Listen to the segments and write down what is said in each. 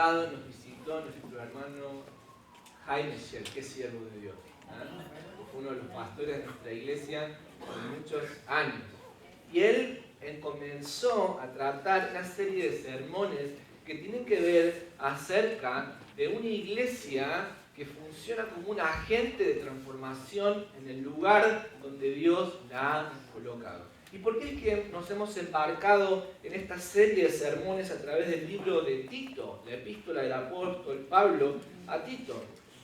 pasado nos visitó nuestro hermano Jaime Shell, que es siervo de Dios. Fue uno de los pastores de nuestra iglesia por muchos años. Y él comenzó a tratar una serie de sermones que tienen que ver acerca de una iglesia que funciona como un agente de transformación en el lugar donde Dios la ha colocado. ¿Y por qué es que nos hemos embarcado en esta serie de sermones a través del libro de Tito, la epístola del apóstol Pablo a Tito?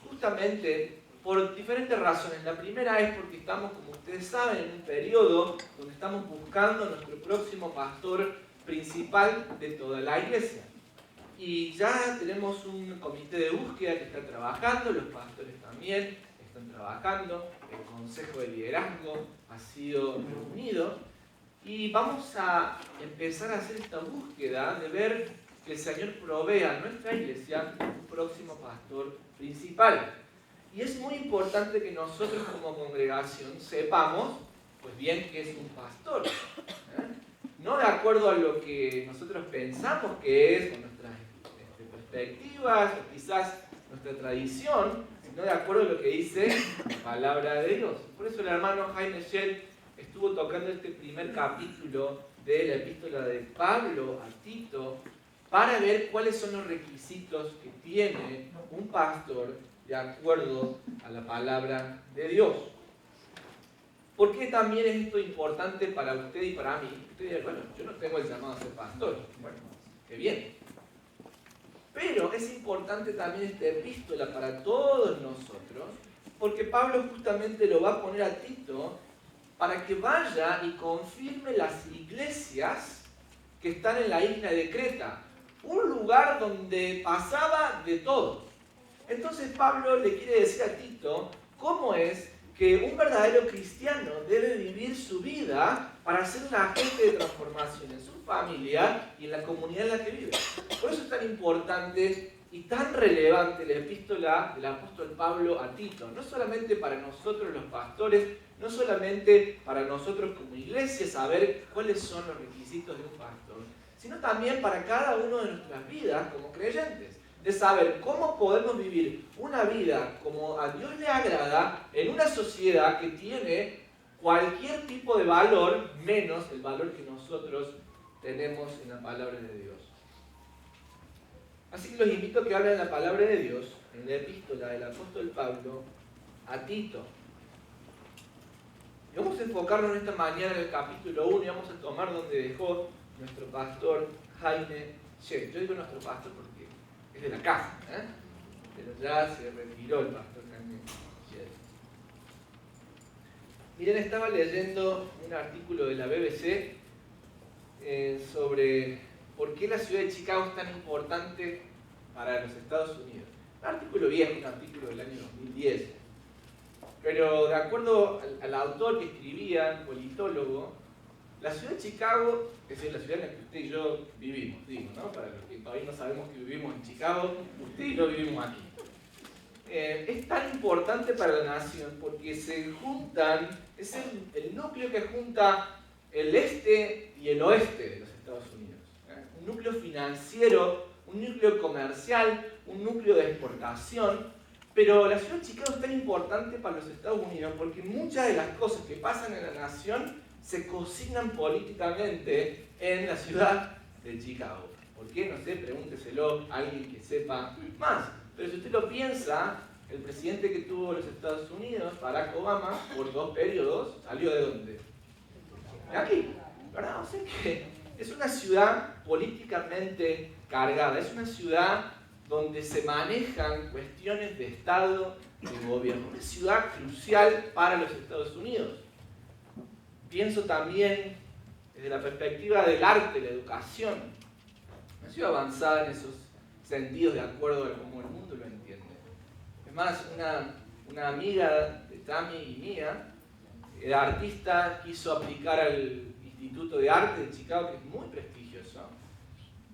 Justamente por diferentes razones. La primera es porque estamos, como ustedes saben, en un periodo donde estamos buscando a nuestro próximo pastor principal de toda la iglesia. Y ya tenemos un comité de búsqueda que está trabajando, los pastores también están trabajando, el consejo de liderazgo ha sido reunido y vamos a empezar a hacer esta búsqueda de ver que el Señor provea a nuestra iglesia un próximo pastor principal. Y es muy importante que nosotros como congregación sepamos, pues bien, que es un pastor. No de acuerdo a lo que nosotros pensamos que es, con nuestras perspectivas, o quizás nuestra tradición, sino de acuerdo a lo que dice la palabra de Dios. Por eso el hermano Jaime Shell estuvo tocando este primer capítulo de la epístola de Pablo a Tito para ver cuáles son los requisitos que tiene un pastor de acuerdo a la palabra de Dios. ¿Por qué también es esto importante para usted y para mí? Usted dirá, bueno, yo no tengo el llamado a ser pastor. Bueno, qué bien. Pero es importante también esta epístola para todos nosotros, porque Pablo justamente lo va a poner a Tito para que vaya y confirme las iglesias que están en la isla de Creta, un lugar donde pasaba de todo. Entonces Pablo le quiere decir a Tito cómo es que un verdadero cristiano debe vivir su vida para ser un agente de transformación en su familia y en la comunidad en la que vive. Por eso es tan importante y tan relevante la epístola del apóstol Pablo a Tito, no solamente para nosotros los pastores, no solamente para nosotros como iglesia saber cuáles son los requisitos de un pastor, sino también para cada uno de nuestras vidas como creyentes, de saber cómo podemos vivir una vida como a Dios le agrada en una sociedad que tiene cualquier tipo de valor menos el valor que nosotros tenemos en la palabra de Dios. Así que los invito a que hablen la palabra de Dios en la epístola del apóstol Pablo a Tito. Y vamos a enfocarnos en esta mañana en el capítulo 1 y vamos a tomar donde dejó nuestro pastor Jaime Shell. Yo digo nuestro pastor porque es de la casa, pero ya se retiró el pastor Jaime Shell. Miren, estaba leyendo un artículo de la BBC sobre por qué la ciudad de Chicago es tan importante para los Estados Unidos. Un artículo viejo, un artículo del año 2010. Pero de acuerdo al autor que escribía, un politólogo, la ciudad de Chicago, es decir, la ciudad en la que usted y yo vivimos, digo, ¿no? Para los que todavía no sabemos que vivimos en Chicago, usted y yo vivimos aquí. Es tan importante para la nación porque se juntan, es el núcleo que junta el este y el oeste de los Estados Unidos. Un núcleo financiero, un núcleo comercial, un núcleo de exportación. Pero la ciudad de Chicago es tan importante para los Estados Unidos porque muchas de las cosas que pasan en la nación se cocinan políticamente en la ciudad de Chicago. ¿Por qué? No sé, pregúnteselo a alguien que sepa más. Pero si usted lo piensa, el presidente que tuvo los Estados Unidos, Barack Obama, por 2 periodos, ¿salió de dónde? De aquí, ¿verdad? O sea que es una ciudad políticamente cargada, es una ciudad donde se manejan cuestiones de Estado, de gobierno. Una ciudad crucial para los Estados Unidos. Pienso también desde la perspectiva del arte, la educación. Una ciudad avanzada en esos sentidos de acuerdo a cómo el mundo lo entiende. Es más, una amiga de Tami y mía, la artista, quiso aplicar al Instituto de Arte de Chicago, que es muy prestigioso,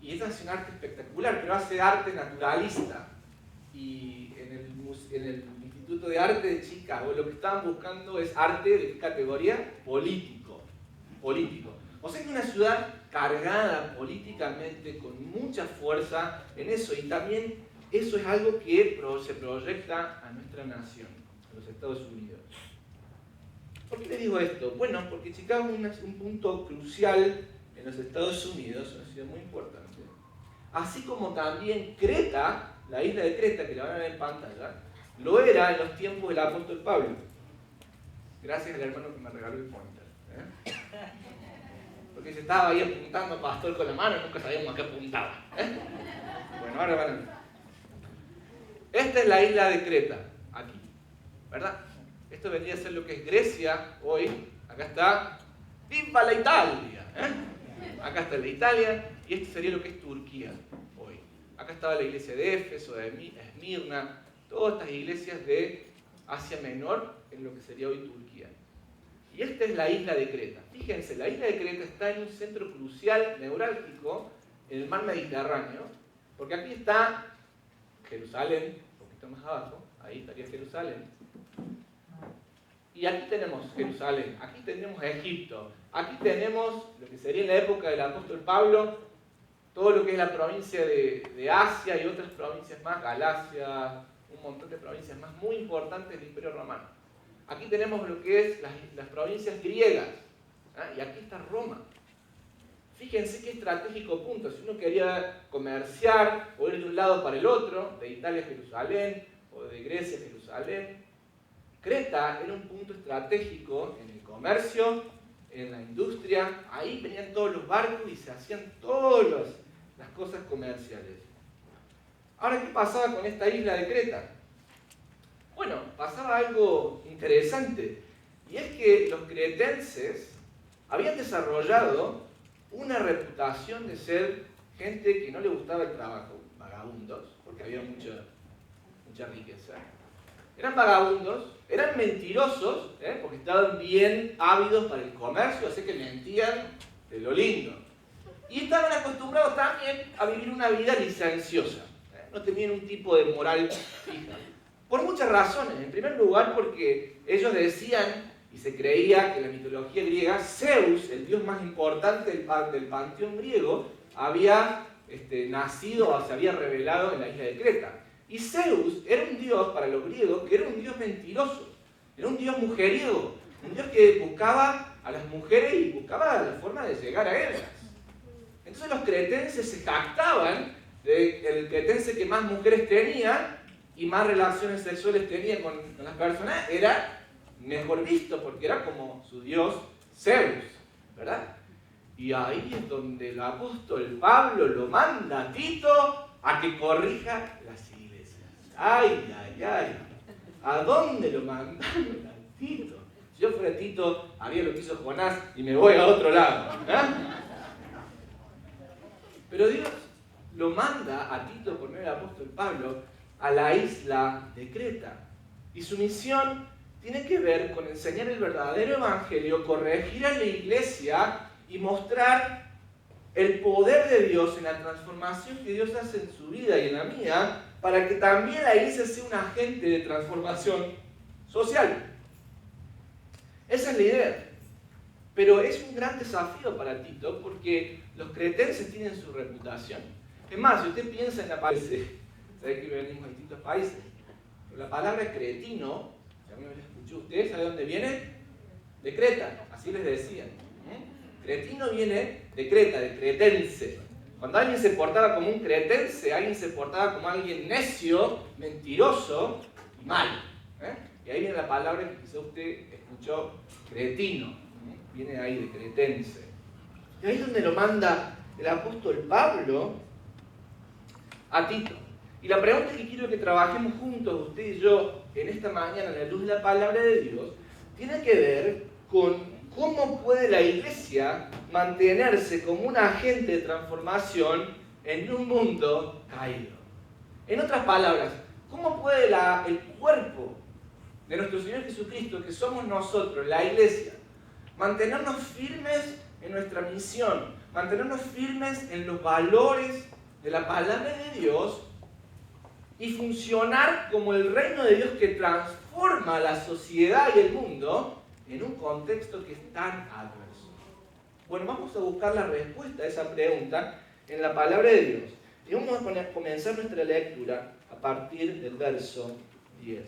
y ella hace un arte espectacular, pero hace arte naturalista. Y en el Instituto de Arte de Chicago lo que estaban buscando es arte de categoría político. O sea que una ciudad cargada políticamente, con mucha fuerza en eso, y también eso es algo que se proyecta a nuestra nación, a los Estados Unidos. ¿Por qué le digo esto? Bueno, porque Chicago es un punto crucial en los Estados Unidos, una ciudad muy importante. Así como también Creta, la isla de Creta, que la van a ver en pantalla, lo era en los tiempos del apóstol Pablo. Gracias al hermano que me regaló el pointer. Porque se estaba ahí apuntando pastor con la mano y nunca sabíamos a qué apuntaba. Bueno, ahora van a ver. Esta es la isla de Creta, aquí, ¿verdad? Esto vendría a ser lo que es Grecia hoy. Acá está, ¡viva la Italia! Acá está la Italia y esto sería lo que es Turquía hoy. Acá estaba la iglesia de Éfeso, de Esmirna, todas estas iglesias de Asia Menor en lo que sería hoy Turquía. Y esta es la isla de Creta. Fíjense, la isla de Creta está en un centro crucial, neurálgico, en el mar Mediterráneo, porque aquí está Jerusalén, un poquito más abajo, ahí estaría Jerusalén. Y aquí tenemos Jerusalén, aquí tenemos Egipto, aquí tenemos lo que sería en la época del apóstol Pablo, todo lo que es la provincia de Asia y otras provincias más, Galacia, un montón de provincias más muy importantes del Imperio Romano. Aquí tenemos lo que es las provincias griegas, y aquí está Roma. Fíjense qué estratégico punto, si uno quería comerciar o ir de un lado para el otro, de Italia a Jerusalén o de Grecia a Jerusalén, Creta era un punto estratégico en el comercio, en la industria, ahí venían todos los barcos y se hacían todas las cosas comerciales. Ahora, ¿qué pasaba con esta isla de Creta? Bueno, pasaba algo interesante, y es que los cretenses habían desarrollado una reputación de ser gente que no le gustaba el trabajo, vagabundos, porque había mucha riqueza. Eran vagabundos, eran mentirosos, porque estaban bien ávidos para el comercio, así que mentían de lo lindo. Y estaban acostumbrados también a vivir una vida licenciosa, no tenían un tipo de moral fija. Por muchas razones. En primer lugar, porque ellos decían y se creía que en la mitología griega Zeus, el dios más importante del panteón griego, había nacido o se había revelado en la isla de Creta. Y Zeus era un dios para los griegos que era un dios mentiroso, era un dios mujeriego, un dios que buscaba a las mujeres y buscaba la forma de llegar a ellas. Entonces los cretenses se jactaban de que el cretense que más mujeres tenía y más relaciones sexuales tenía con las personas era mejor visto, porque era como su dios Zeus, ¿verdad? Y ahí es donde el apóstol Pablo lo manda a Tito a que corrija las iglesias. ¡Ay, ay, ay! ¿A dónde lo mandaron a Tito? Si yo fuera Tito, haría lo que hizo Jonás y me voy a otro lado. Pero Dios lo manda a Tito, por medio del apóstol Pablo, a la isla de Creta. Y su misión tiene que ver con enseñar el verdadero evangelio, corregir a la iglesia y mostrar el poder de Dios en la transformación que Dios hace en su vida y en la mía, para que también la iglesia sea un agente de transformación social. Esa es la idea. Pero es un gran desafío para Tito porque los cretenses tienen su reputación. Es más, si usted piensa en la palabra, sabe que venimos de distintos países, pero la palabra cretino, si alguna vez la escuchó usted, ¿sabe de dónde viene? De Creta, así les decían. Cretino viene de Creta, de cretense. Cuando alguien se portaba como un cretense, alguien se portaba como alguien necio, mentiroso y malo. Y ahí viene la palabra que quizá usted escuchó, cretino. Viene ahí de cretense. Y ahí es donde lo manda el apóstol Pablo a Tito. Y la pregunta que quiero que trabajemos juntos, usted y yo, en esta mañana, a la luz de la palabra de Dios, tiene que ver con cómo puede la iglesia mantenerse como un agente de transformación en un mundo caído. En otras palabras, ¿cómo puede el cuerpo de nuestro Señor Jesucristo, que somos nosotros, la iglesia, mantenernos firmes en nuestra misión, mantenernos firmes en los valores de la palabra de Dios y funcionar como el reino de Dios que transforma la sociedad y el mundo en un contexto que es tan adverso? Bueno, vamos a buscar la respuesta a esa pregunta en la palabra de Dios. Y vamos a comenzar nuestra lectura a partir del verso 10.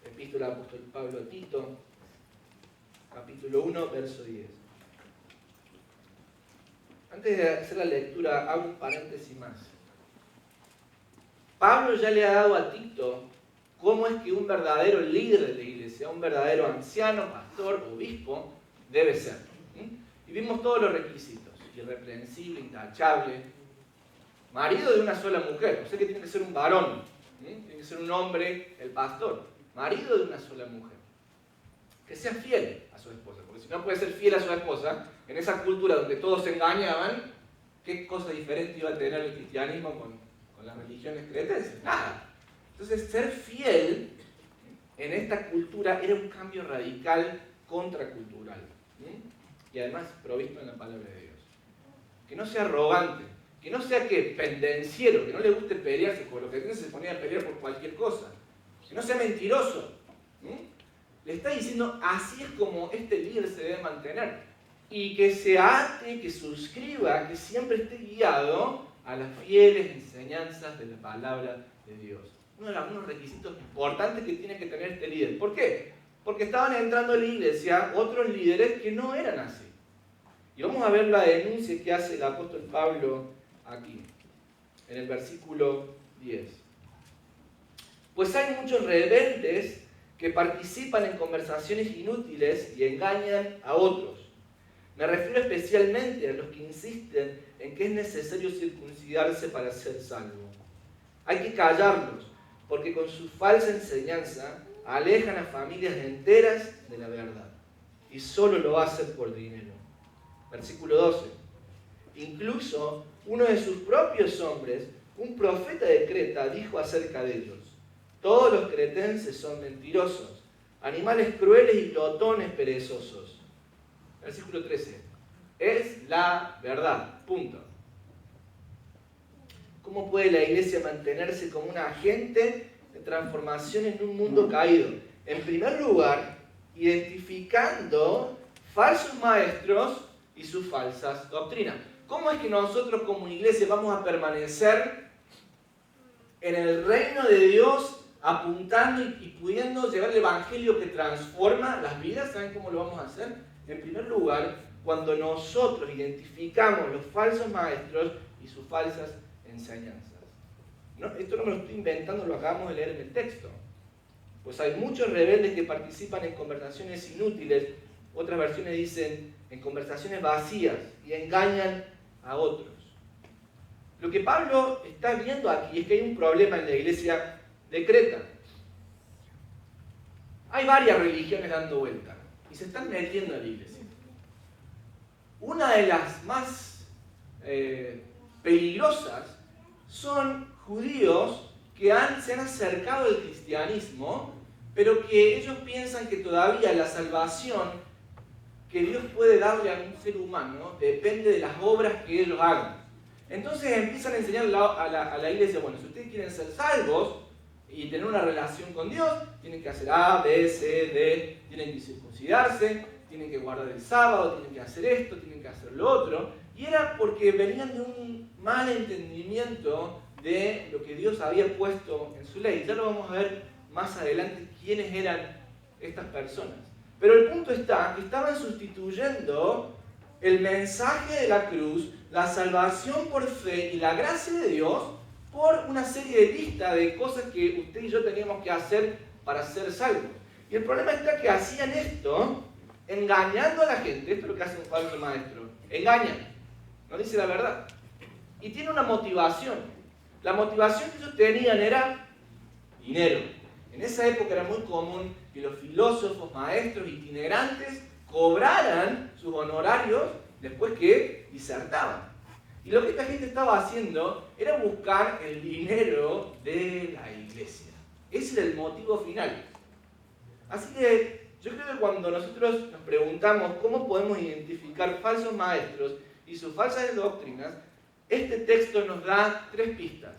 Epístola del apóstol Pablo a Tito, capítulo 1, verso 10. Antes de hacer la lectura, hago un paréntesis más. Pablo ya le ha dado a Tito cómo es que un verdadero líder de la iglesia, un verdadero anciano, pastor, obispo, debe ser. Y vimos todos los requisitos: irreprensible, intachable, marido de una sola mujer, o sea que tiene que ser un varón, tiene que ser un hombre, el pastor, marido de una sola mujer, que sea fiel a su esposa, porque si no puede ser fiel a su esposa, en esa cultura donde todos se engañaban, ¿qué cosa diferente iba a tener el cristianismo con las religiones cretenses? Nada. Entonces, ser fiel en esta cultura era un cambio radical contracultural. Y además provisto en la palabra de Dios. Que no sea arrogante, que no sea pendenciero, que no le guste pelearse, porque los cretenses se ponían a pelear por cualquier cosa. Que no sea mentiroso. Le está diciendo, así es como este líder se debe mantener. Y que se ate, que suscriba, que siempre esté guiado a las fieles enseñanzas de la palabra de Dios. Uno de los requisitos importantes que tiene que tener este líder. ¿Por qué? Porque estaban entrando a la iglesia otros líderes que no eran así. Y vamos a ver la denuncia que hace el apóstol Pablo aquí, en el versículo 10. Pues hay muchos rebeldes que participan en conversaciones inútiles y engañan a otros. Me refiero especialmente a los que insisten en que es necesario circuncidarse para ser salvo. Hay que callarlos, porque con su falsa enseñanza alejan a familias enteras de la verdad. Y solo lo hacen por dinero. Versículo 12. Incluso uno de sus propios hombres, un profeta de Creta, dijo acerca de ellos: todos los cretenses son mentirosos, animales crueles y glotones perezosos. Versículo 13. Es la verdad. Punto. ¿Cómo puede la iglesia mantenerse como un agente de transformación en un mundo caído? En primer lugar, identificando falsos maestros y sus falsas doctrinas. ¿Cómo es que nosotros como iglesia vamos a permanecer en el reino de Dios apuntando y pudiendo llevar el evangelio que transforma las vidas? ¿Saben cómo lo vamos a hacer? En primer lugar, cuando nosotros identificamos los falsos maestros y sus falsas enseñanzas. ¿No? Esto no me lo estoy inventando, lo acabamos de leer en el texto. Pues hay muchos rebeldes que participan en conversaciones inútiles, otras versiones dicen en conversaciones vacías, y engañan a otros. Lo que Pablo está viendo aquí es que hay un problema en la iglesia de Creta. Hay varias religiones dando vuelta y se están metiendo en la iglesia. Una de las más peligrosas son judíos que se han acercado al cristianismo, pero que ellos piensan que todavía la salvación que Dios puede darle a un ser humano depende de las obras que ellos hagan. Entonces empiezan a enseñar a la iglesia, bueno, si ustedes quieren ser salvos y tener una relación con Dios, tienen que hacer A, B, C, D, tienen que circuncidarse, tienen que guardar el sábado, tienen que hacer esto, tienen que hacer lo otro. Y era porque venían de un mal entendimiento de lo que Dios había puesto en su ley. Ya lo vamos a ver más adelante quiénes eran estas personas. Pero el punto está que estaban sustituyendo el mensaje de la cruz, la salvación por fe y la gracia de Dios por una serie de listas de cosas que usted y yo teníamos que hacer para ser salvos. Y el problema está que hacían esto engañando a la gente. Esto es lo que hace un falso maestro. Engañan, no dice la verdad. Y tiene una motivación. La motivación que ellos tenían era dinero. En esa época era muy común que los filósofos, maestros, itinerantes cobraran sus honorarios después que disertaban. Y lo que esta gente estaba haciendo era buscar el dinero de la iglesia. Ese era el motivo final. Así que yo creo que cuando nosotros nos preguntamos cómo podemos identificar falsos maestros y sus falsas doctrinas, este texto nos da 3 pistas.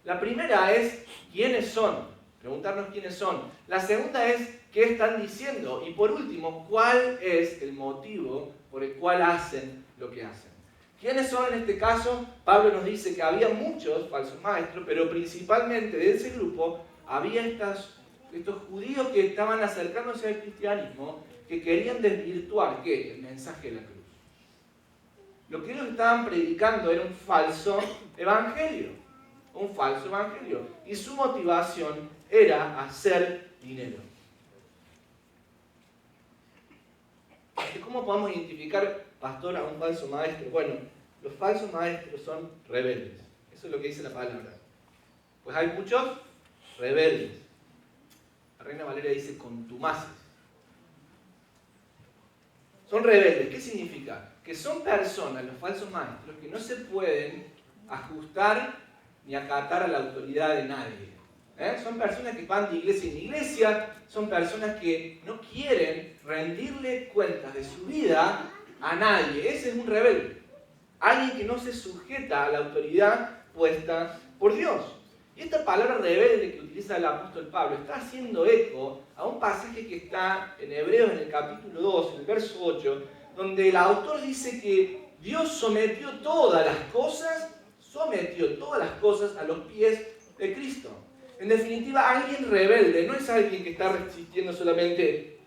La primera es quiénes son preguntarnos quiénes son. La segunda es qué están diciendo. Y por último, cuál es el motivo por el cual hacen lo que hacen. ¿Quiénes son en este caso? Pablo nos dice que había muchos falsos maestros, pero principalmente de ese grupo había estos judíos que estaban acercándose al cristianismo, que querían desvirtuar, ¿qué? El mensaje de la cruz. Lo que ellos estaban predicando era un falso evangelio. Un falso evangelio. Y su motivación era hacer dinero. ¿Cómo podemos identificar, pastor, a un falso maestro? Bueno, los falsos maestros son rebeldes. Eso es lo que dice la palabra. Pues hay muchos rebeldes. La Reina Valera dice contumaces. Son rebeldes. ¿Qué significa? Que son personas, los falsos maestros, que no se pueden ajustar ni acatar a la autoridad de nadie. Son personas que van de iglesia en iglesia, son personas que no quieren rendirle cuentas de su vida a nadie. Ese es un rebelde. Alguien que no se sujeta a la autoridad puesta por Dios. Y esta palabra rebelde que utiliza el apóstol Pablo está haciendo eco a un pasaje que está en Hebreos en el capítulo 2, en el verso 8, donde el autor dice que Dios sometió todas las cosas a los pies de Cristo. En definitiva, alguien rebelde no es alguien que está resistiendo solamente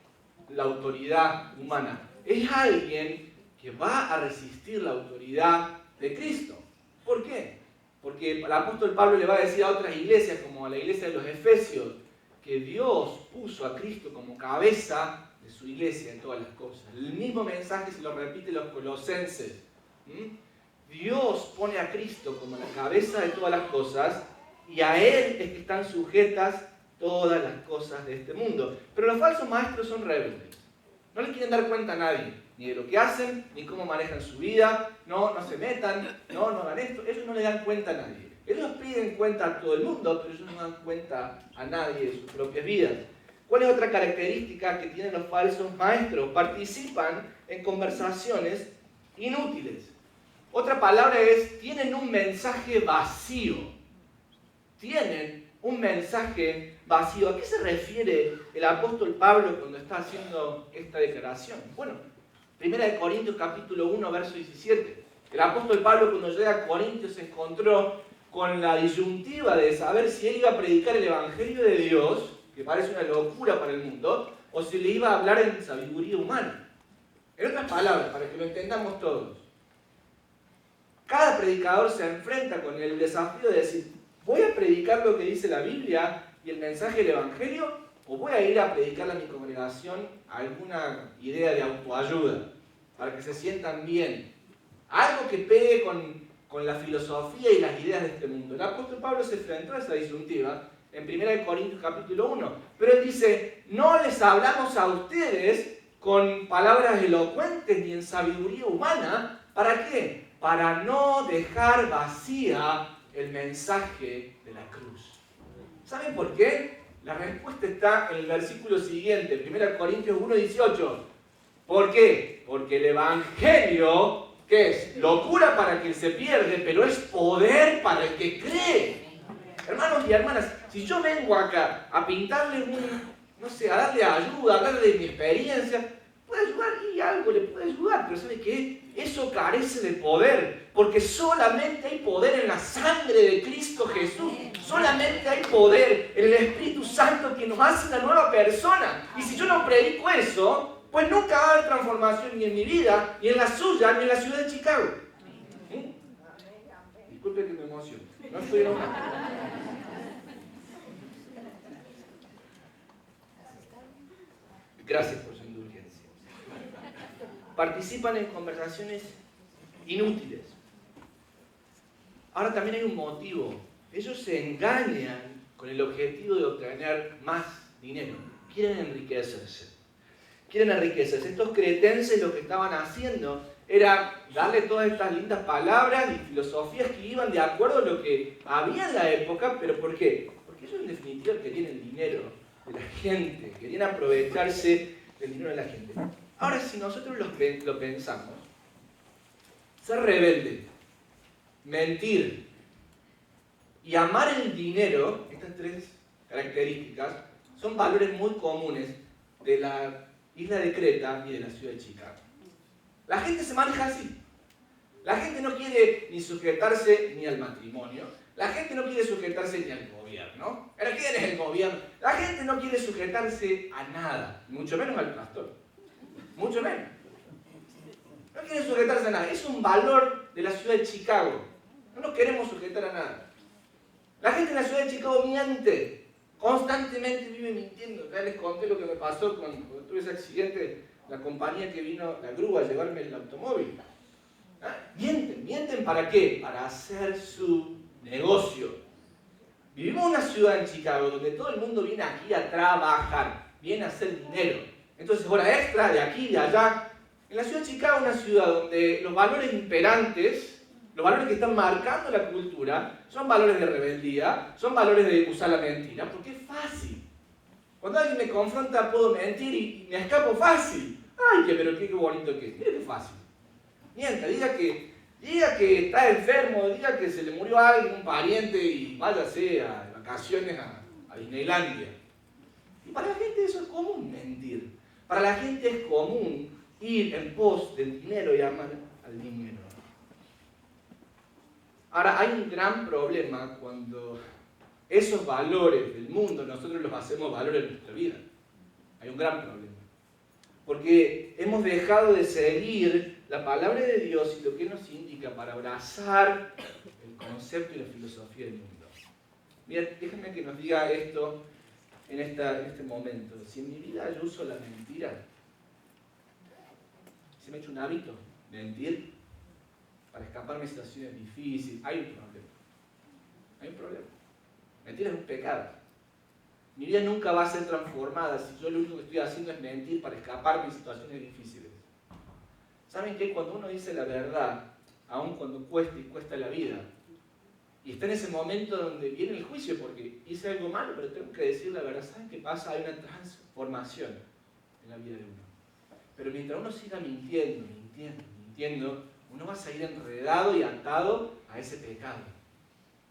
la autoridad humana, es alguien que va a resistir la autoridad de Cristo. ¿Por qué? Porque el apóstol Pablo le va a decir a otras iglesias, como a la iglesia de los Efesios, que Dios puso a Cristo como cabeza de su iglesia en todas las cosas. El mismo mensaje se lo repite los colosenses. Dios pone a Cristo como la cabeza de todas las cosas y a Él es que están sujetas todas las cosas de este mundo. Pero los falsos maestros son rebeldes. No le quieren dar cuenta a nadie, ni de lo que hacen, ni cómo manejan su vida. No se metan, no hagan esto. Ellos no le dan cuenta a nadie. Ellos piden cuenta a todo el mundo, pero ellos no dan cuenta a nadie de sus propias vidas. ¿Cuál es otra característica que tienen los falsos maestros? Participan en conversaciones inútiles. Otra palabra es, tienen un mensaje vacío. Tienen un mensaje vacío. ¿A qué se refiere el apóstol Pablo cuando está haciendo esta declaración? Bueno, 1 Corintios capítulo 1, verso 17. El apóstol Pablo cuando llega a Corintios se encontró con la disyuntiva de saber si él iba a predicar el evangelio de Dios, que parece una locura para el mundo, o si le iba a hablar en sabiduría humana. En otras palabras, para que lo entendamos todos, cada predicador se enfrenta con el desafío de decir, ¿voy a predicar lo que dice la Biblia y el mensaje del evangelio? ¿O voy a ir a predicarle a mi congregación alguna idea de autoayuda? Para que se sientan bien. Algo que pegue con la filosofía y las ideas de este mundo. El apóstol Pablo se enfrentó a esa disyuntiva en 1 Corintios capítulo 1. Pero él dice, no les hablamos a ustedes con palabras elocuentes ni en sabiduría humana. ¿Para qué? Para no dejar vacía el mensaje de la cruz. ¿Saben por qué? La respuesta está en el versículo siguiente, 1 Corintios 1:18. ¿Por qué? Porque el evangelio, ¿qué es? Locura para quien se pierde, pero es poder para el que cree. Hermanos y hermanas, si yo vengo acá a pintarle a darle ayuda, a darle mi experiencia, puede ayudar y algo le puede ayudar, pero ¿sabe qué? Eso carece de poder, porque solamente hay poder en la sangre de Cristo Jesús. Solamente hay poder en el Espíritu Santo que nos hace una nueva persona. Y si yo no predico eso, pues nunca va a haber transformación ni en mi vida, ni en la suya, ni en la ciudad de Chicago. Disculpe que me emociono. No estoy enojado. Gracias por su indulgencia. Participan en conversaciones inútiles. Ahora también hay un motivo. Ellos se engañan con el objetivo de obtener más dinero. Quieren enriquecerse. Estos cretenses lo que estaban haciendo era darle todas estas lindas palabras y filosofías que iban de acuerdo a lo que había en la época. ¿Pero por qué? Porque ellos en definitiva querían el dinero de la gente. Querían aprovecharse del dinero de la gente. Ahora, si nosotros lo pensamos, ser rebelde, mentir y amar el dinero, estas tres características son valores muy comunes de la isla de Creta y de la ciudad de Chicago. La gente se maneja así. La gente no quiere ni sujetarse ni al matrimonio. La gente no quiere sujetarse ni al gobierno. ¿Pero quién es el gobierno? La gente no quiere sujetarse a nada, mucho menos al pastor. Mucho menos. No quiere sujetarse a nada. Es un valor de la ciudad de Chicago. No nos queremos sujetar a nada. La gente en la ciudad de Chicago miente. Constantemente vive mintiendo. Ya les conté lo que me pasó cuando tuve ese accidente. La compañía que vino, la grúa, a llevarme el automóvil. ¿Ah? Mienten ¿para qué? Para hacer su negocio. Vivimos en una ciudad en Chicago donde todo el mundo viene aquí a trabajar, viene a hacer dinero. Entonces, hora extra de aquí y de allá. En la ciudad de Chicago, una ciudad donde los valores imperantes, los valores que están marcando la cultura, son valores de rebeldía, son valores de usar la mentira, porque es fácil. Cuando alguien me confronta, puedo mentir y me escapo fácil. Ay, pero qué bonito que es. Mire qué fácil. Mienta, diga que está enfermo, diga que se le murió a alguien, un pariente, y váyase a vacaciones a Disneylandia. Y para la gente eso es común, mentir. Para la gente es común ir en pos del dinero y amar al dinero. Ahora, hay un gran problema cuando esos valores del mundo nosotros los hacemos valores en nuestra vida. Hay un gran problema. Porque hemos dejado de seguir la palabra de Dios y lo que nos indica para abrazar el concepto y la filosofía del mundo. Bien, déjenme que nos diga esto en este momento. Si en mi vida yo uso la mentira, si me he hecho un hábito, mentir, para escaparme de situaciones difíciles, hay un problema. Hay un problema. Mentir es un pecado. Mi vida nunca va a ser transformada si yo lo único que estoy haciendo es mentir para escaparme de situaciones difíciles. ¿Saben qué? Cuando uno dice la verdad, aun cuando cuesta la vida, y está en ese momento donde viene el juicio porque hice algo malo, pero tengo que decir la verdad, ¿saben qué pasa? Hay una transformación en la vida de uno. Pero mientras uno siga mintiendo, uno va a seguir enredado y atado a ese pecado.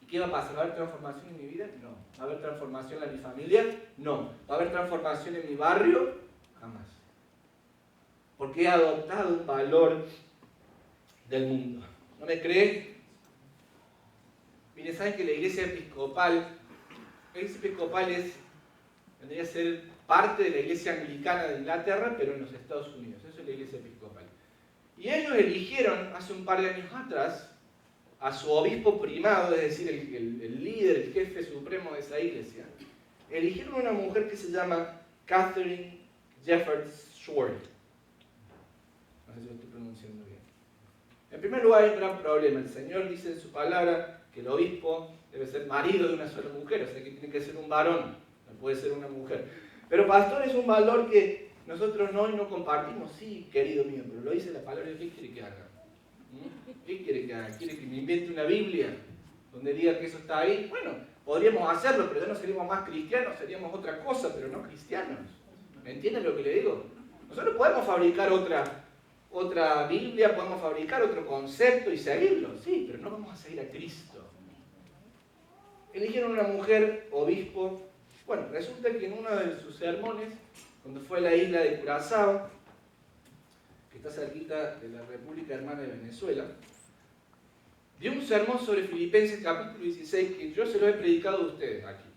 ¿Y qué va a pasar? ¿Va a haber transformación en mi vida? No. ¿Va a haber transformación en mi familia? No. ¿Va a haber transformación en mi barrio? Jamás. Porque he adoptado un valor del mundo. ¿No me cree? Miren, saben que la iglesia episcopal vendría a ser parte de la iglesia anglicana de Inglaterra, pero en los Estados Unidos. Eso es la iglesia episcopal. Y ellos eligieron hace un par de años atrás a su obispo primado, es decir, el líder, el jefe supremo de esa iglesia. Eligieron una mujer que se llama Catherine Jefferts Schwartz. No sé si lo estoy pronunciando bien. En primer lugar, hay un gran problema. El Señor dice en su palabra que el obispo debe ser marido de una sola mujer, o sea que tiene que ser un varón, no puede ser una mujer. Pero pastor es un valor que nosotros no compartimos. Sí, querido mío, pero lo dice la palabra. ¿Qué quiere que haga? ¿Qué quiere que haga? ¿Quiere que me invente una Biblia donde diga que eso está ahí? Bueno, podríamos hacerlo, pero ya no seríamos más cristianos, seríamos otra cosa, pero no cristianos. ¿Me entienden lo que le digo? Nosotros podemos fabricar otra Biblia, podemos fabricar otro concepto y seguirlo, sí, pero no vamos a seguir a Cristo. Eligieron una mujer, obispo. Bueno, resulta que en uno de sus sermones, cuando fue a la isla de Curazao, que está cerquita de la República Hermana de Venezuela, dio un sermón sobre Filipenses capítulo 16 que yo se lo he predicado a ustedes aquí.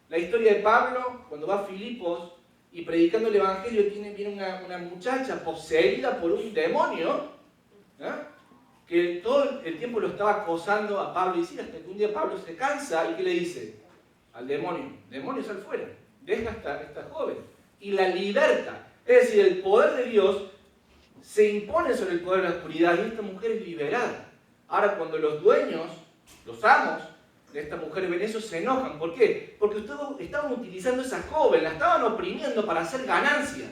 La historia de Pablo, cuando va a Filipos y predicando el Evangelio, viene una muchacha poseída por un demonio, que todo el tiempo lo estaba acosando a Pablo y Silas, hasta que un día Pablo se cansa y ¿qué le dice? Al demonio, demonio sal fuera, deja a esta joven y la liberta. Es decir, el poder de Dios se impone sobre el poder de la oscuridad y esta mujer es liberada. Ahora, cuando los dueños, los amos de esta mujer ven eso, se enojan. ¿Por qué? Porque estaban utilizando a esa joven, la estaban oprimiendo para hacer ganancias.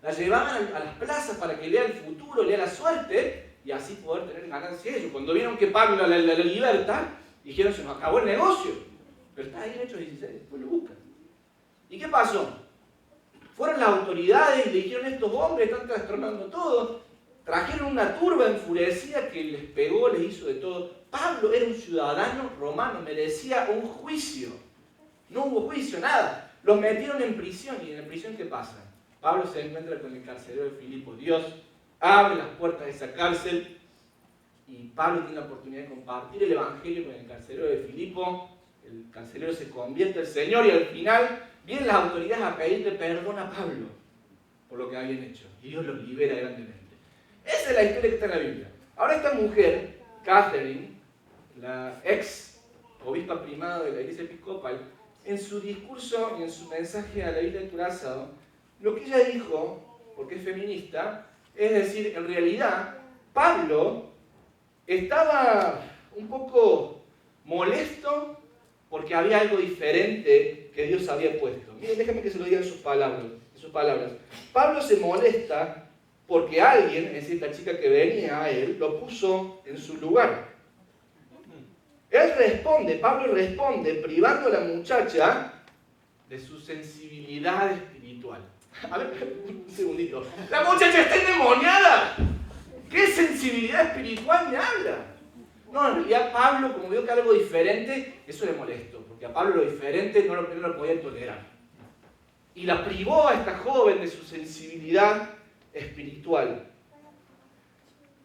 La llevaban a las plazas para que lea el futuro, lea la suerte y así poder tener ganancias ellos. Cuando vieron que Pablo la libertad, dijeron, se nos acabó el negocio. Pero está ahí en Hechos 16, después lo buscan. ¿Y qué pasó? Fueron las autoridades y le dijeron, estos hombres están trastornando todo. Trajeron una turba enfurecida que les pegó, les hizo de todo. Pablo era un ciudadano romano, merecía un juicio. No hubo juicio, nada. Los metieron en prisión. ¿Y en la prisión qué pasa? Pablo se encuentra con el carcelero de Filipo. Dios abre las puertas de esa cárcel y Pablo tiene la oportunidad de compartir el evangelio con el carcelero de Filipo. El carcelero se convierte al Señor y al final vienen las autoridades a pedirle perdón a Pablo por lo que habían hecho. Y Dios los libera grandemente. Esa es la historia que está en la Biblia. Ahora esta mujer, Catherine, la ex obispa primada de la iglesia episcopal, en su discurso y en su mensaje a la isla de Curazao, lo que ella dijo, porque es feminista, es decir, en realidad, Pablo estaba un poco molesto porque había algo diferente que Dios había puesto. Miren, déjenme que se lo diga en sus palabras. Pablo se molesta porque alguien, es decir, la chica que venía a él, lo puso en su lugar. Pablo responde privando a la muchacha de su sensibilidad espiritual. A ver, un segundito. ¡La muchacha está endemoniada! ¿Qué sensibilidad espiritual me habla? No, en realidad Pablo, como vio que algo diferente, eso le molestó, porque a Pablo lo diferente no lo podía tolerar. Y la privó a esta joven de su sensibilidad espiritual.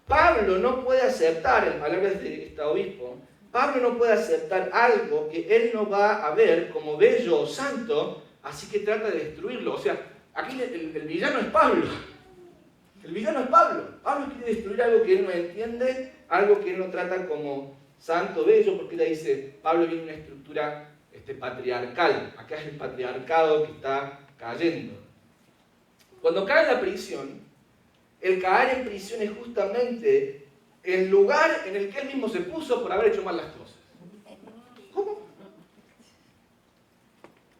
Pablo no puede aceptar, en palabras de este obispo, Pablo no puede aceptar algo que él no va a ver como bello o santo, así que trata de destruirlo. O sea, aquí el villano es Pablo. El villano es Pablo. Pablo quiere destruir algo que él no entiende, algo que él no trata como santo, bello, porque ella dice, Pablo viene de una estructura patriarcal. Acá es el patriarcado que está cayendo. Cuando cae en la prisión, el caer en prisión es justamente el lugar en el que él mismo se puso por haber hecho mal las cosas. ¿Cómo?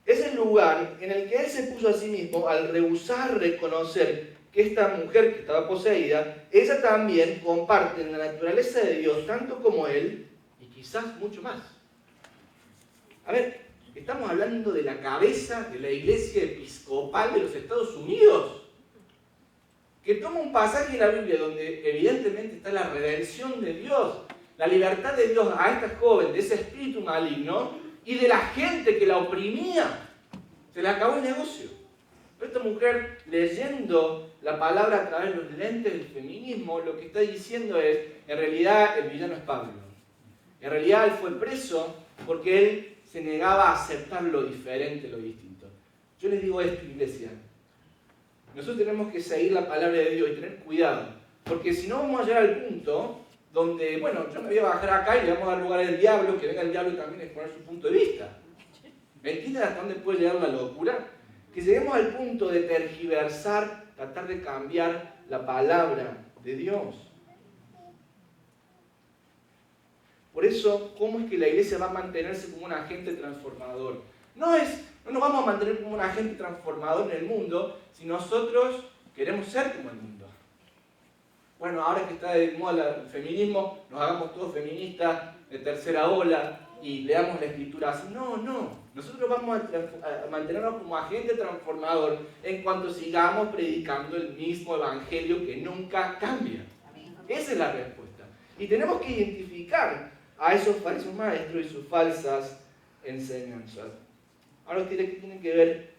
Es el lugar en el que él se puso a sí mismo al rehusar reconocer que esta mujer que estaba poseída, ella también comparte en la naturaleza de Dios tanto como él y quizás mucho más. A ver, estamos hablando de la cabeza de la iglesia episcopal de los Estados Unidos, que toma un pasaje en la Biblia donde evidentemente está la redención de Dios, la libertad de Dios a esta joven de ese espíritu maligno y de la gente que la oprimía. Se le acabó el negocio. Pero esta mujer, leyendo la palabra a través de los lentes del feminismo, lo que está diciendo es, en realidad el villano es Pablo. En realidad él fue preso porque él se negaba a aceptar lo diferente, lo distinto. Yo les digo esto, iglesia. Nosotros tenemos que seguir la palabra de Dios y tener cuidado, porque si no vamos a llegar al punto donde, bueno, yo me voy a bajar acá y le vamos a dar lugar al diablo, que venga el diablo también a exponer su punto de vista. ¿Me entienden hasta dónde puede llegar la locura? Que lleguemos al punto de tergiversar, tratar de cambiar la palabra de Dios. Por eso, ¿cómo es que la iglesia va a mantenerse como un agente transformador? No nos vamos a mantener como un agente transformador en el mundo si nosotros queremos ser como el mundo. Bueno, ahora que está de moda el feminismo, nos hagamos todos feministas de tercera ola y leamos la escritura así. No. Nosotros vamos a mantenernos como agente transformador en cuanto sigamos predicando el mismo evangelio que nunca cambia. Esa es la respuesta. Y tenemos que identificar a esos falsos maestros y sus falsas enseñanzas. Ahora, ¿qué tiene que ver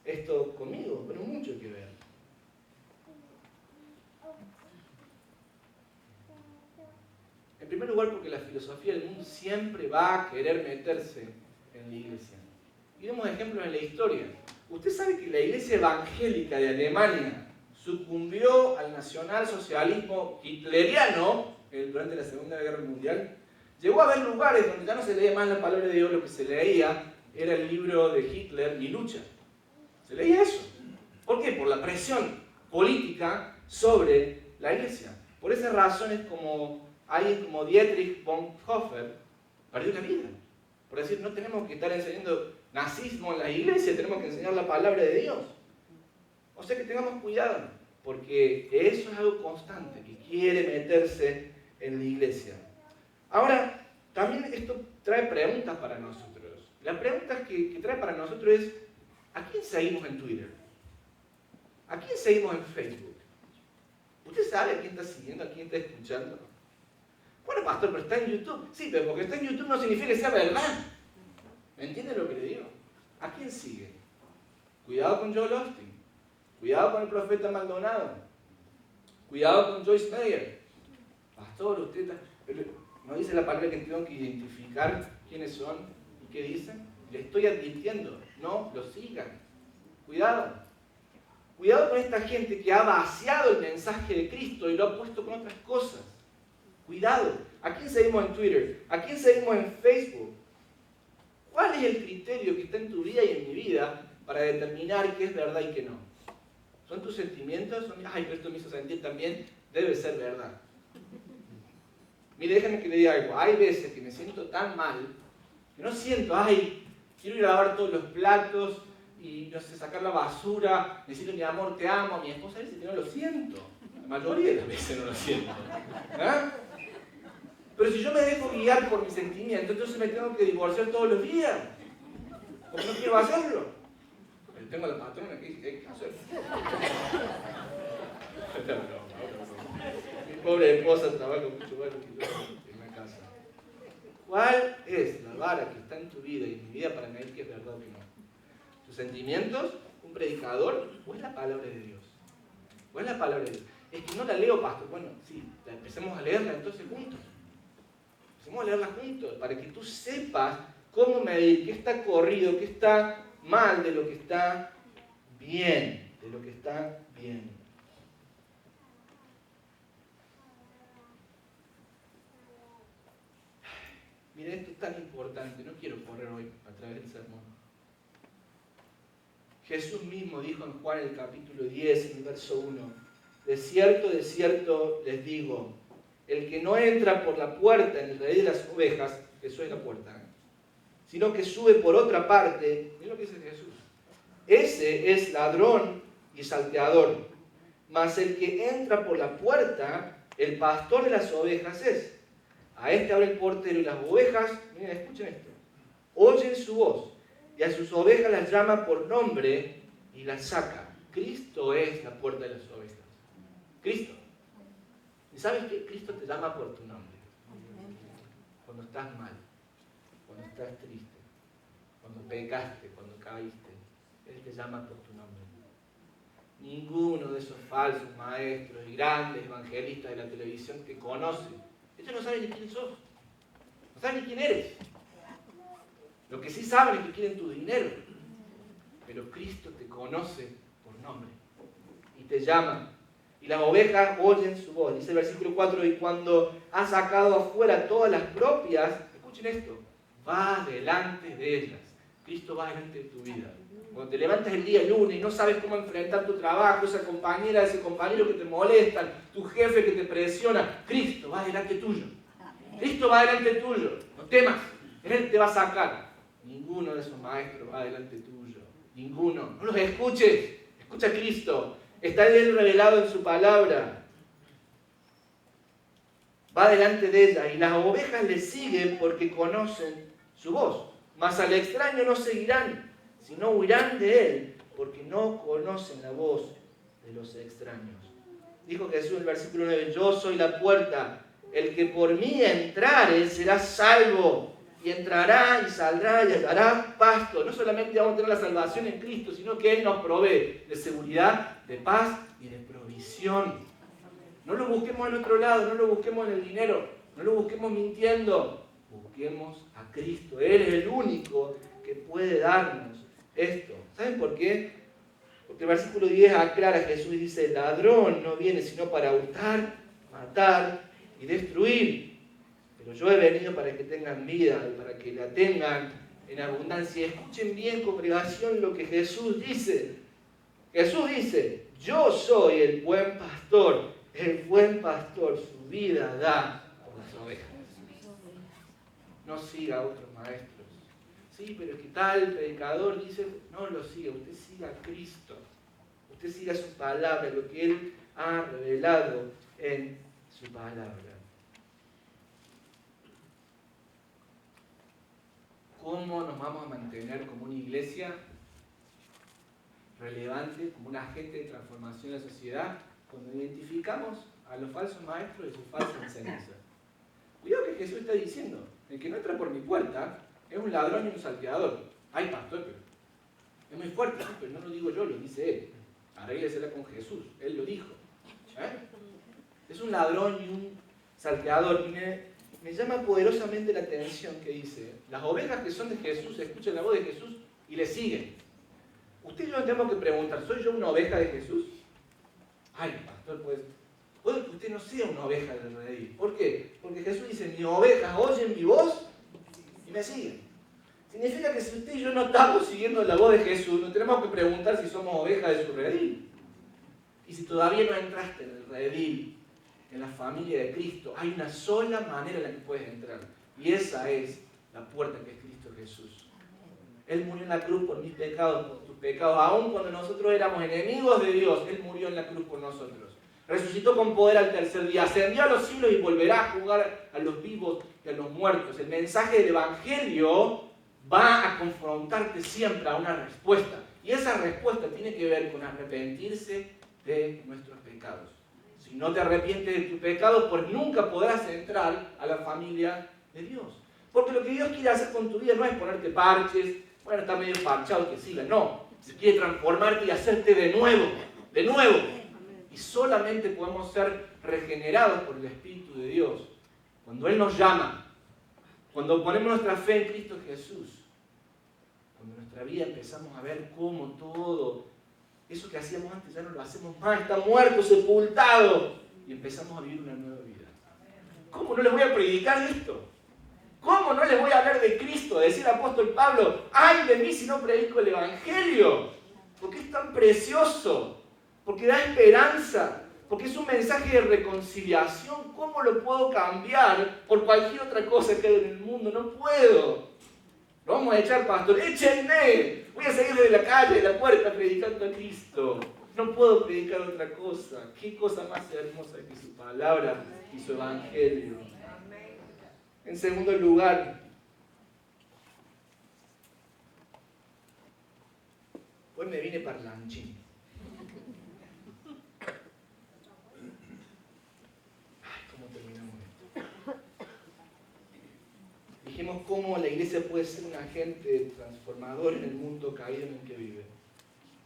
esto conmigo? Pero mucho que ver. En primer lugar, porque la filosofía del mundo siempre va a querer meterse en la iglesia. Y demos ejemplos en la historia. ¿Usted sabe que la iglesia evangélica de Alemania sucumbió al nacionalsocialismo hitleriano durante la Segunda Guerra Mundial? Llegó a haber lugares donde ya no se leía más la palabra de Dios, lo que se leía era el libro de Hitler, Mi lucha. Se leía eso. ¿Por qué? Por la presión política sobre la iglesia. Por esas razones, como alguien como Dietrich Bonhoeffer perdió la vida. Por decir, no tenemos que estar enseñando nazismo en la iglesia, tenemos que enseñar la palabra de Dios. O sea que tengamos cuidado, porque eso es algo constante, que quiere meterse en la iglesia. Ahora, también esto trae preguntas para nosotros. La pregunta que trae para nosotros es, ¿a quién seguimos en Twitter? ¿A quién seguimos en Facebook? ¿Usted sabe a quién está siguiendo, a quién está escuchando? Bueno, pastor, pero está en YouTube. Sí, pero porque está en YouTube no significa que sea verdad. ¿Me entiende lo que le digo? ¿A quién sigue? Cuidado con Joel Osteen. Cuidado con el profeta Maldonado. Cuidado con Joyce Meyer. Pastor, usted no dice la palabra que tengo que identificar quiénes son y qué dicen. Le estoy advirtiendo, no lo sigan. Cuidado. Cuidado con esta gente que ha vaciado el mensaje de Cristo y lo ha puesto con otras cosas. Cuidado. ¿A quién seguimos en Twitter? ¿A quién seguimos en Facebook? ¿Cuál es el criterio que está en tu vida y en mi vida para determinar qué es verdad y qué no? ¿Son tus sentimientos? Ay, pero esto me hizo sentir también, debe ser verdad. Mire, déjame que le diga algo. Hay veces que me siento tan mal que no siento, ay, quiero ir a lavar todos los platos y, no sé, sacar la basura, necesito mi amor, te amo, a mi esposa dice que no lo siento. La mayoría de las veces no lo siento. ¿Ah? Pero si yo me dejo guiar por mis sentimientos, entonces me tengo que divorciar todos los días. Porque no quiero hacerlo. Pero tengo a la patrona que dice que hay que hacerlo. Mi pobre esposa trabaja mucho más que yo en la casa. ¿Cuál es la vara que está en tu vida y en mi vida para medir que es verdad o que no? ¿Tus sentimientos? ¿Un predicador? ¿O es la palabra de Dios? ¿O es la palabra de Dios? Es que no la leo, pastor. Bueno, sí, empecemos a leerla entonces juntos. Empecemos a leerla juntos para que tú sepas cómo medir qué está corrido, qué está mal de lo que está bien. De lo que está bien. Mira, esto es tan importante, no quiero correr hoy a través del sermón. Jesús mismo dijo en Juan el capítulo 10, en el verso 1, de cierto les digo, el que no entra por la puerta en el redil de las ovejas, eso es la puerta, sino que sube por otra parte, mira lo que dice Jesús, ese es ladrón y salteador, mas el que entra por la puerta, el pastor de las ovejas es. A este abre el portero y las ovejas, miren, escuchen esto, oyen su voz y a sus ovejas las llama por nombre y las saca. Cristo es la puerta de las ovejas. Cristo. ¿Y sabes qué? Cristo te llama por tu nombre. Cuando estás mal, cuando estás triste, cuando pecaste, cuando caíste, Él te llama por tu nombre. Ninguno de esos falsos maestros y grandes evangelistas de la televisión te conoce. Ellos no saben ni quién sos, no saben ni quién eres. Lo que sí saben es que quieren tu dinero. Pero Cristo te conoce por nombre y te llama. Y las ovejas oyen su voz. Dice el versículo 4, y cuando ha sacado afuera todas las propias, escuchen esto, va delante de ellas. Cristo va delante de tu vida. Cuando te levantas el día lunes y no sabes cómo enfrentar tu trabajo, esa compañera, ese compañero que te molestan, tu jefe que te presiona, Cristo va delante tuyo. Cristo va delante tuyo. No temas, Él te va a sacar. Ninguno de esos maestros va delante tuyo. Ninguno. No los escuches. Escucha a Cristo. Está Él revelado en su palabra. Va delante de ella y las ovejas le siguen porque conocen su voz. Mas al extraño no seguirán, sino huirán de él, porque no conocen la voz de los extraños. Dijo Jesús en el versículo 9, yo soy la puerta, el que por mí entrare será salvo, y entrará y saldrá y hallará pasto. No solamente vamos a tener la salvación en Cristo, sino que Él nos provee de seguridad, de paz y de provisión. No lo busquemos en otro lado, no lo busquemos en el dinero, no lo busquemos mintiendo. Busquemos a Cristo, Él es el único que puede darnos esto. ¿Saben por qué? Porque el versículo 10 aclara, Jesús dice, el ladrón no viene sino para hurtar, matar y destruir. Pero yo he venido para que tengan vida y para que la tengan en abundancia. Escuchen bien, congregación, lo que Jesús dice. Jesús dice, yo soy el buen pastor. El buen pastor su vida da por las ovejas. No siga a otros maestros. Sí, pero es que tal predicador dice, no lo siga, usted siga a Cristo. Usted siga su palabra, lo que Él ha revelado en su palabra. ¿Cómo nos vamos a mantener como una iglesia relevante, como un agente de transformación de la sociedad, cuando identificamos a los falsos maestros y sus falsas enseñanzas? Cuidado que Jesús está diciendo, el que no entra por mi puerta es un ladrón y un salteador. Ay, pastor, pero Es muy fuerte, ¿sí? Pero no lo digo yo, lo dice él. Arréglesela con Jesús, él lo dijo. Es un ladrón y un salteador. Y me llama poderosamente la atención que dice, las ovejas que son de Jesús escuchan la voz de Jesús y le siguen. Usted y yo tenemos que preguntar, ¿soy yo una oveja de Jesús? Ay, pastor, pues, puede que usted no sea una oveja del redil. ¿Por qué? Porque Jesús dice, mis ovejas oyen mi voz y me siguen. Significa que si usted y yo no estamos siguiendo la voz de Jesús, nos tenemos que preguntar si somos ovejas de su redil. Y si todavía no entraste en el redil, en la familia de Cristo, hay una sola manera en la que puedes entrar. Y esa es la puerta que es Cristo Jesús. Él murió en la cruz por mis pecados, por tus pecados. Aun cuando nosotros éramos enemigos de Dios, Él murió en la cruz por nosotros. Resucitó con poder al tercer día, ascendió a los cielos y volverá a juzgar a los vivos y a los muertos. El mensaje del Evangelio va a confrontarte siempre a una respuesta. Y esa respuesta tiene que ver con arrepentirse de nuestros pecados. Si no te arrepientes de tus pecados, pues nunca podrás entrar a la familia de Dios. Porque lo que Dios quiere hacer con tu vida no es ponerte parches, bueno, está medio parchado que siga, no. Se quiere transformarte y hacerte de nuevo, de nuevo. Y solamente podemos ser regenerados por el Espíritu de Dios cuando Él nos llama, cuando ponemos nuestra fe en Cristo Jesús, cuando en nuestra vida empezamos a ver cómo todo eso que hacíamos antes ya no lo hacemos más, está muerto, sepultado, y empezamos a vivir una nueva vida. ¿Cómo no les voy a predicar esto? ¿Cómo no les voy a hablar de Cristo? Decía el apóstol Pablo, ¡ay de mí si no predico el Evangelio! Porque es tan precioso, porque da esperanza, porque es un mensaje de reconciliación. ¿Cómo lo puedo cambiar por cualquier otra cosa que hay en el mundo? No puedo. Lo vamos a echar, pastor. ¡Échenme! Voy a salir de la calle, de la puerta, predicando a Cristo. No puedo predicar otra cosa. ¿Qué cosa más hermosa que su palabra y su Evangelio? En segundo lugar, hoy me vine parlanchín. Ay, ¿cómo terminamos esto? Dijimos cómo la iglesia puede ser un agente transformador en el mundo caído en el que vive,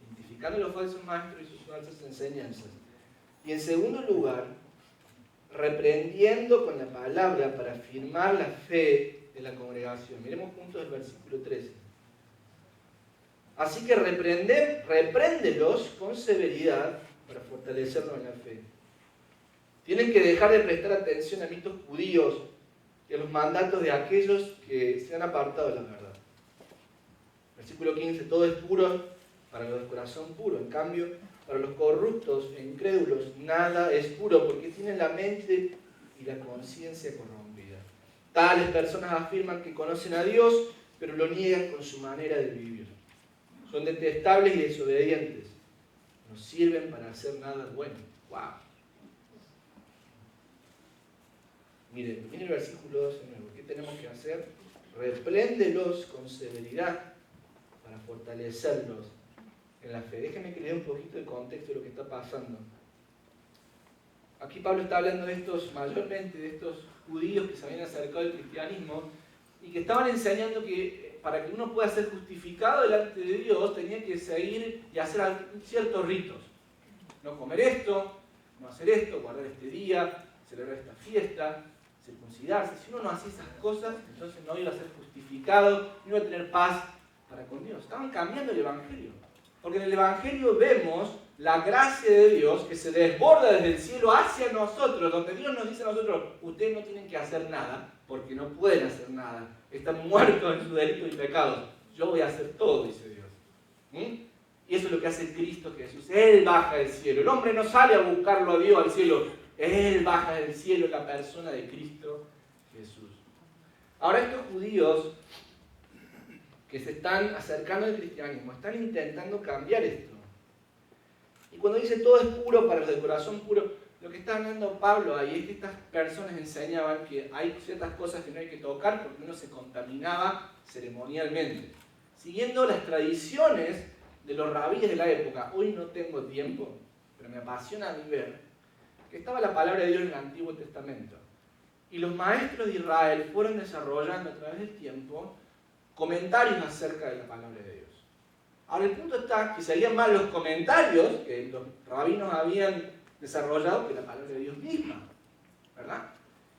identificando los falsos maestros y sus falsas enseñanzas. Y en segundo lugar, reprendiendo con la palabra para afirmar la fe de la congregación. Miremos juntos el versículo 13. Así que repréndelos con severidad para fortalecernos en la fe. Tienen que dejar de prestar atención a mitos judíos y a los mandatos de aquellos que se han apartado de la verdad. Versículo 15, todo es puro para los de corazón puro. En cambio, para los corruptos e incrédulos, nada es puro porque tienen la mente y la conciencia corrompida. Tales personas afirman que conocen a Dios, pero lo niegan con su manera de vivir. Son detestables y desobedientes. No sirven para hacer nada bueno. ¡Wow! Miren el versículo 2 de nuevo. ¿Qué tenemos que hacer? Repréndelos con severidad para fortalecerlos en la fe. Déjenme que les dé un poquito de contexto de lo que está pasando. Aquí Pablo está hablando de estos, mayormente de estos judíos que se habían acercado al cristianismo y que estaban enseñando que para que uno pueda ser justificado delante de Dios tenía que seguir y hacer ciertos ritos. No comer esto, no hacer esto, guardar este día, celebrar esta fiesta, circuncidarse. Si uno no hacía esas cosas, entonces no iba a ser justificado, no iba a tener paz para con Dios. Estaban cambiando el Evangelio. Porque en el Evangelio vemos la gracia de Dios que se desborda desde el cielo hacia nosotros, donde Dios nos dice a nosotros, ustedes no tienen que hacer nada, porque no pueden hacer nada. Están muertos en sus delitos y pecados. Yo voy a hacer todo, dice Dios. Y eso es lo que hace Cristo Jesús. Él baja del cielo. El hombre no sale a buscarlo a Dios al cielo. Él baja del cielo en la persona de Cristo Jesús. Ahora estos judíos que se están acercando al cristianismo, están intentando cambiar esto. Y cuando dice todo es puro para los de corazón puro, lo que está hablando Pablo ahí es que estas personas enseñaban que hay ciertas cosas que no hay que tocar porque uno se contaminaba ceremonialmente. Siguiendo las tradiciones de los rabíes de la época, hoy no tengo tiempo, pero me apasiona a mí ver que estaba la palabra de Dios en el Antiguo Testamento. Y los maestros de Israel fueron desarrollando a través del tiempo comentarios acerca de la palabra de Dios. Ahora el punto está que salían mal los comentarios que los rabinos habían desarrollado que la palabra de Dios misma, ¿verdad?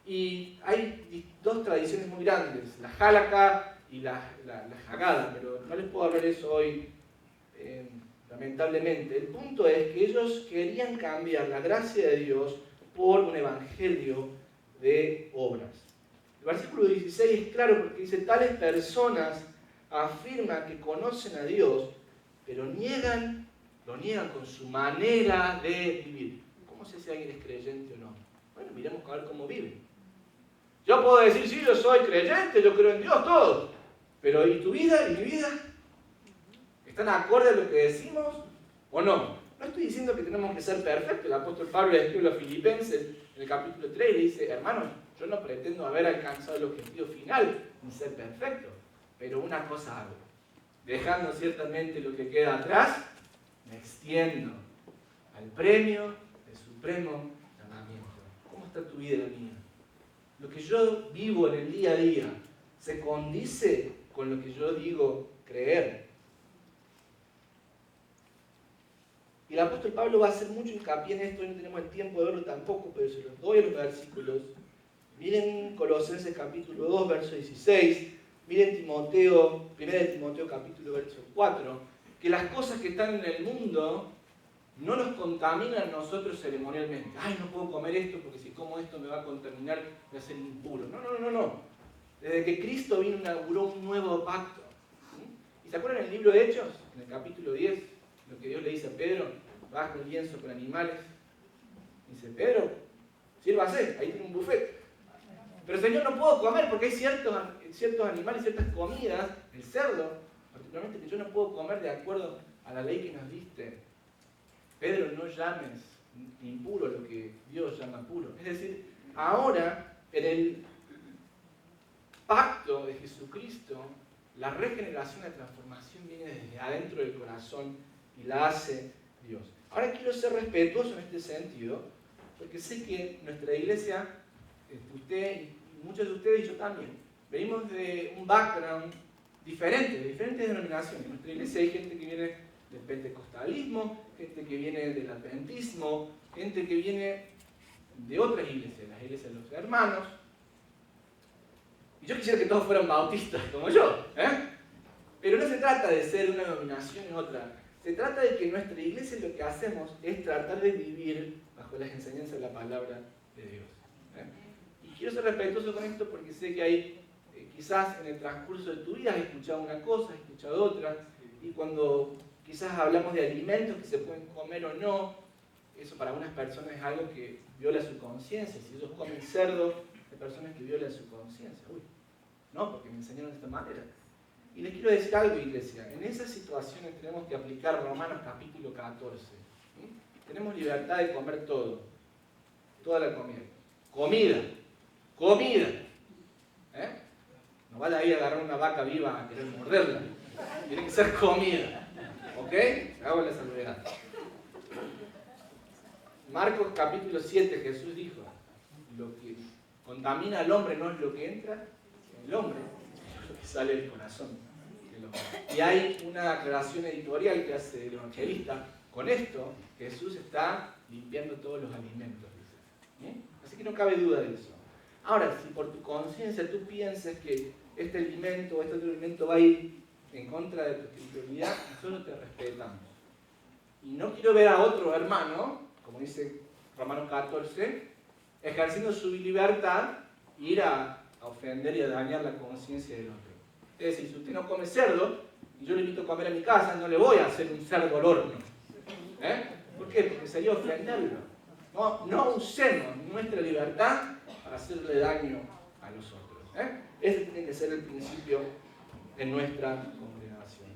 Y hay dos tradiciones muy grandes, la Halakha y la Haggadah, pero no les puedo hablar de eso hoy, lamentablemente. El punto es que ellos querían cambiar la gracia de Dios por un evangelio de obras. El versículo 16 es claro porque dice, tales personas afirman que conocen a Dios, pero lo niegan con su manera de vivir. ¿Cómo sé si alguien es creyente o no? Bueno, miremos a ver cómo vive. Yo puedo decir, sí, yo soy creyente, yo creo en Dios, todo. Pero ¿y tu vida y mi vida? ¿Están acorde a lo que decimos o no? No estoy diciendo que tenemos que ser perfectos. El apóstol Pablo le escribe a los Filipenses en el capítulo 3 y le dice, hermanos, yo no pretendo haber alcanzado el objetivo final ni ser perfecto, pero una cosa hago. Dejando ciertamente lo que queda atrás, me extiendo al premio del supremo llamamiento. ¿Cómo está tu vida y la mía? Lo que yo vivo en el día a día, ¿se condice con lo que yo digo creer? Y el apóstol Pablo va a hacer mucho hincapié en esto, no tenemos el tiempo de verlo tampoco, pero se los doy a los versículos. Miren Colosenses capítulo 2, verso 16, miren Timoteo, 1 Timoteo capítulo verso 4, que las cosas que están en el mundo no nos contaminan a nosotros ceremonialmente. Ay, no puedo comer esto porque si como esto me va a contaminar, voy a ser impuro. No. Desde que Cristo vino inauguró un nuevo pacto. ¿Y se acuerdan en el libro de Hechos? En el capítulo 10, lo que Dios le dice a Pedro, baja el lienzo con animales. Dice, Pedro, sírvase, ahí tiene un buffet. Pero Señor, no puedo comer porque hay ciertos animales, ciertas comidas, el cerdo, particularmente, que yo no puedo comer de acuerdo a la ley que nos diste. Pedro, no llames impuro lo que Dios llama puro. Es decir, ahora, en el pacto de Jesucristo, la regeneración, la transformación viene desde adentro del corazón y la hace Dios. Ahora quiero ser respetuoso en este sentido, porque sé que nuestra iglesia, usted y muchos de ustedes y yo también, venimos de un background diferente, de diferentes denominaciones. En nuestra iglesia hay gente que viene del pentecostalismo, gente que viene del adventismo, gente que viene de otras iglesias, las iglesias de los hermanos. Y yo quisiera que todos fueran bautistas como yo, Pero no se trata de ser una denominación en otra. Se trata de que en nuestra iglesia lo que hacemos es tratar de vivir bajo las enseñanzas de la palabra de Dios. Y quiero ser respetuoso con esto porque sé que hay, quizás en el transcurso de tu vida has escuchado una cosa, has escuchado otra, y cuando quizás hablamos de alimentos que se pueden comer o no, eso para algunas personas es algo que viola su conciencia. Si ellos comen cerdo, hay personas que violan su conciencia. Uy, no, porque me enseñaron de esta manera. Y les quiero decir algo, iglesia. En esas situaciones tenemos que aplicar Romanos capítulo 14. Tenemos libertad de comer todo. Toda la comida. Comida. No vale ahí a agarrar una vaca viva a querer morderla. Tiene que ser comida. ¿Ok? Hago la salvedad. Marcos capítulo 7, Jesús dijo, lo que contamina al hombre no es lo que entra en el hombre, es lo que sale del corazón del hombre. Y hay una aclaración editorial que hace el evangelista con esto. Jesús está limpiando todos los alimentos, dice. Así que no cabe duda de eso. Ahora, si por tu conciencia tú piensas que este alimento o este otro alimento va a ir en contra de tu espiritualidad, nosotros te respetamos. Y no quiero ver a otro hermano, como dice Romanos 14, ejerciendo su libertad, ir a ofender y a dañar la conciencia del otro. Es decir, si usted no come cerdo, y yo le invito a comer a mi casa, no le voy a hacer un cerdo al horno. ¿Por qué? Porque sería ofenderlo. No usemos nuestra libertad para hacerle daño a los otros. Ese tiene que ser el principio de nuestra congregación.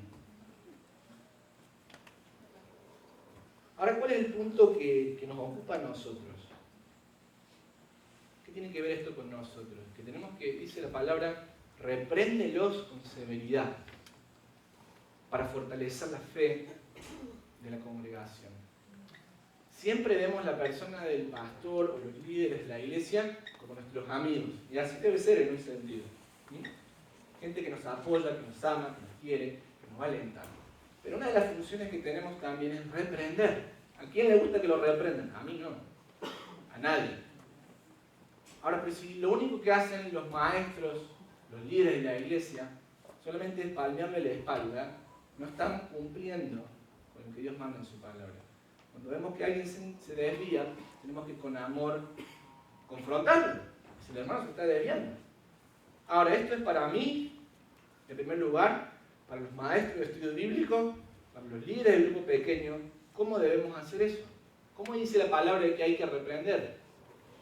Ahora, ¿cuál es el punto que nos ocupa a nosotros? ¿Qué tiene que ver esto con nosotros? Que tenemos que, dice la palabra, repréndelos con severidad para fortalecer la fe de la congregación. Siempre vemos la persona del pastor o los líderes de la iglesia como nuestros amigos. Y así debe ser en un sentido. Gente que nos apoya, que nos ama, que nos quiere, que nos va alentando. Pero una de las funciones que tenemos también es reprender. ¿A quién le gusta que lo reprendan? A mí no. A nadie. Ahora, pero si lo único que hacen los maestros, los líderes de la iglesia, solamente es palmearle la espalda, no están cumpliendo con lo que Dios manda en su palabra. Cuando vemos que alguien se desvía, tenemos que con amor confrontarlo. Si el hermano se está desviando. Ahora, esto es para mí, en primer lugar, para los maestros de estudio bíblico, para los líderes del grupo pequeño, ¿cómo debemos hacer eso? ¿Cómo dice la palabra que hay que reprender?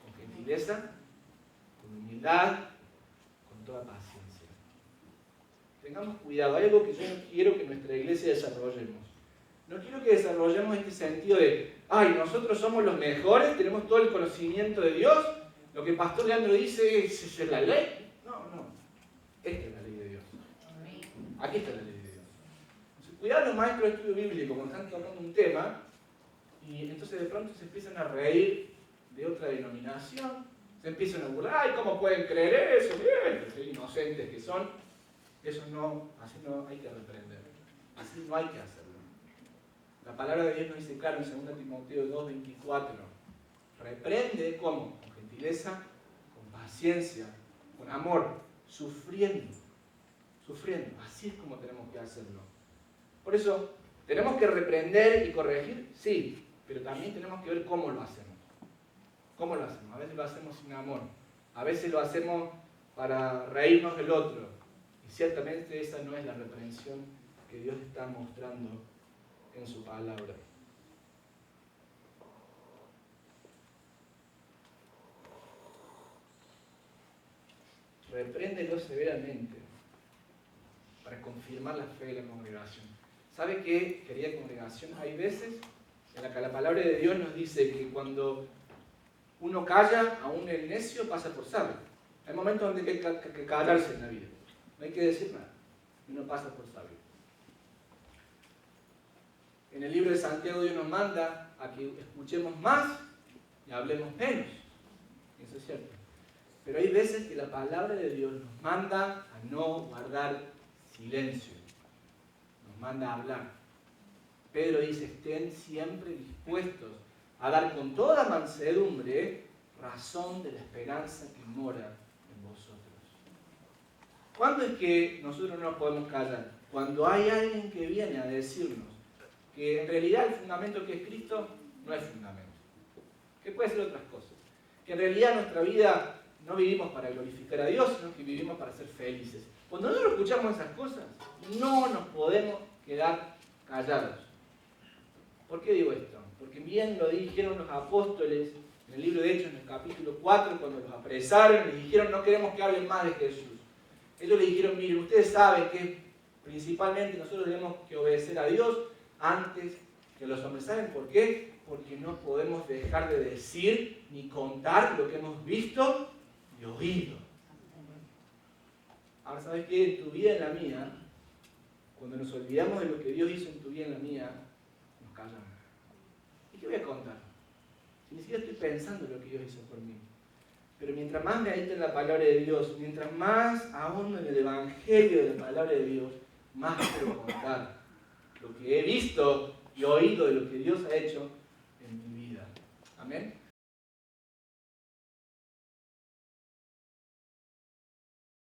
Con gentileza, con humildad, con toda paciencia. Tengamos cuidado, hay algo que yo no quiero que nuestra iglesia desarrollemos. No quiero que desarrollemos este sentido de, ay, nosotros somos los mejores, tenemos todo el conocimiento de Dios, lo que el pastor Leandro dice es la ley. No. Esta es la ley de Dios. Aquí está la ley de Dios. Entonces, cuidado los maestros de estudio bíblico cuando están tocando un tema y entonces de pronto se empiezan a reír de otra denominación, se empiezan a burlar, ay, ¿cómo pueden creer eso? Bien, qué inocentes que son. Eso no, así no hay que reprender. Así no hay que hacerlo. La palabra de Dios nos dice claro en 2 Timoteo 2:24. Reprende, ¿cómo? Con gentileza, con paciencia, con amor, sufriendo. Así es como tenemos que hacerlo. Por eso, ¿tenemos que reprender y corregir? Sí, pero también tenemos que ver cómo lo hacemos. ¿Cómo lo hacemos? A veces lo hacemos sin amor. A veces lo hacemos para reírnos del otro. Y ciertamente esa no es la reprensión que Dios está mostrando en su palabra. Repréndelo severamente para confirmar la fe de la congregación. ¿Sabe qué, querida congregación? Hay veces en la que la palabra de Dios nos dice que cuando uno calla, aún el necio pasa por sabio. Hay momentos donde hay que callarse en la vida. No hay que decir nada. Uno pasa por sabio. En el libro de Santiago Dios nos manda a que escuchemos más y hablemos menos. Eso es cierto. Pero hay veces que la palabra de Dios nos manda a no guardar silencio. Nos manda a hablar. Pedro dice, estén siempre dispuestos a dar con toda mansedumbre razón de la esperanza que mora en vosotros. ¿Cuándo es que nosotros no nos podemos callar? Cuando hay alguien que viene a decirnos que en realidad el fundamento que es Cristo no es fundamento. Que puede ser otras cosas. Que en realidad nuestra vida no vivimos para glorificar a Dios, sino que vivimos para ser felices. Cuando nosotros escuchamos esas cosas, no nos podemos quedar callados. ¿Por qué digo esto? Porque bien lo dijeron los apóstoles en el libro de Hechos, en el capítulo 4, cuando los apresaron, les dijeron, no queremos que hablen más de Jesús. Ellos le dijeron, miren, ustedes saben que principalmente nosotros tenemos que obedecer a Dios antes que a los hombres. ¿Saben por qué? Porque no podemos dejar de decir ni contar lo que hemos visto y oído. Ahora, ¿sabes qué? En tu vida y en la mía, cuando nos olvidamos de lo que Dios hizo en tu vida y en la mía, nos callamos. ¿Y qué voy a contar? Si ni siquiera estoy pensando en lo que Dios hizo por mí. Pero mientras más me medito en la palabra de Dios, mientras más ahondo en el evangelio de la palabra de Dios, más quiero contar lo que he visto y oído de lo que Dios ha hecho en mi vida. Amén.